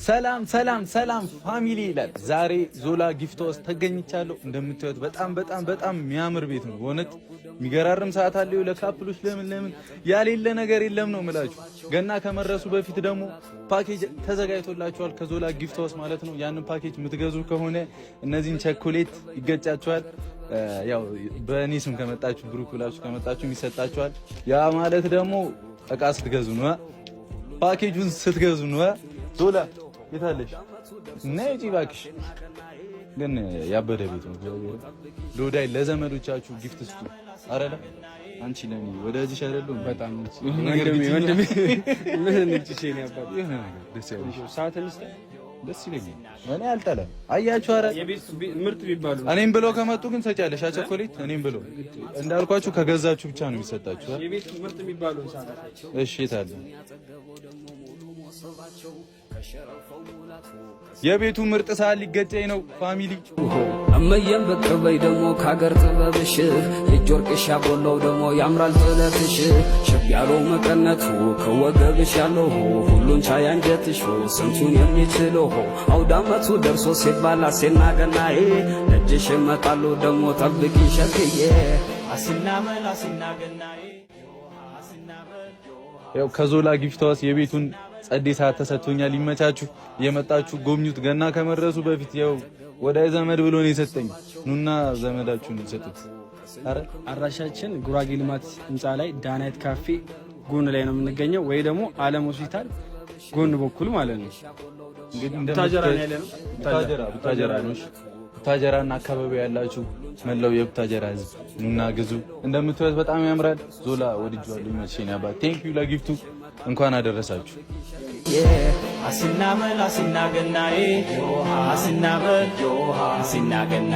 ሰላም ሰላም ሰላም ፋሚሊ ይላል። ዛሬ ዞላ ጊፍት ሃውስ ተገኝቻለሁ። እንደምታዩት በጣም የሚያምር ቤት ነው። በእውነት የሚገራርም ሰዓት አለው ለካፕሎች። ለምን ያሌለ ነገር የለም ነው የምላችሁ። ገና ከመረሱ በፊት ደግሞ ፓኬጅ ተዘጋጅቶላችኋል ከዞላ ጊፍት ሃውስ ማለት ነው። ያንን ፓኬጅ የምትገዙ ከሆነ እነዚህን ቸኮሌት ይገጫችኋል። ያው በእኔ ስም ከመጣችሁ ብሩክ ብላችሁ ከመጣችሁ ይሰጣችኋል። ያ ማለት ደግሞ እቃ ስትገዙ ነው፣ ፓኬጁን ስትገዙ ነው። ዞላ የታለሽ? ነይ እንጂ እባክሽ። ግን ያበደ ቤት ነው። ሎዳይ ለዘመዶቻችሁ ጊፍት ስጡ። አረላ አንቺ ለኔ ወዳጅሽ አይደለም። በጣም ወንድሜ ምን እንጭሽ ነው ያባባ ይሄ ነገር ደስ ያለሽ ሰዓትን ስተ ደስ ይለኛል። እኔ አልጠላም። አያችሁ፣ አረ የቤት ምርጥ ቢባሉ እኔም ብለው ከመጡ ግን ሰጫለሽ ቸኮሌት። እኔም ብለው እንዳልኳችሁ ከገዛችሁ ብቻ ነው የሚሰጣችሁ። የቤት ምርጥ ቢባሉ ሰዓታቸው እሺ። የታለ የቤቱ ምርጥ ሰዓት ሊገጨኝ ነው ፋሚሊ። እመየም በቅርበይ ደግሞ ካገር ጥበብሽ የእጅ ወርቅሽ ያጎላው ደግሞ ያምራል ጥለትሽ። ሽብ ያለው መቀነቱ ከወገብሽ ያለው ሁሉን ቻይ አንጀትሽ ስንቱን የሚችለው አውዳመቱ ደርሶ ሲባላ ሲናገናዬ ደጅሽ መጣሉ ደግሞ ጠብቂ ሸክዬ አስናመል አስናገናዬ አስናመል። ያው ከዞላ ጊፍት ሃውስ የቤቱን ጸዴ ሰዓት ተሰጥቶኛል። ይመቻችሁ፣ የመጣችሁ ጎብኙት። ገና ከመድረሱ በፊት ያው ወዳይ ዘመድ ብሎ ነው የሰጠኝ። ኑና ዘመዳችሁን ይሰጡት። አረ አድራሻችን ጉራጌ ልማት ህንጻ ላይ ዳናይት ካፌ ጎን ላይ ነው የምንገኘው፣ ወይ ደግሞ ዓለም ሆስፒታል ጎን በኩል ማለት ነው። እንግዲህ ቡታጀራ ነው ያለነው። ቡታጀራ ነው። ቡታጀራና አካባቢ ያላችሁ መላው የቡታጀራ ህዝብ ኑና ግዙ። እንደምትወት በጣም ያምራል። ዞላ ወድጄዋለሁ። ይመችኝ አባ። ቴንክ ዩ ለጊፍቱ። እንኳን አደረሳችሁ። አስናመል አስናገናዬ አስናመል አስናገና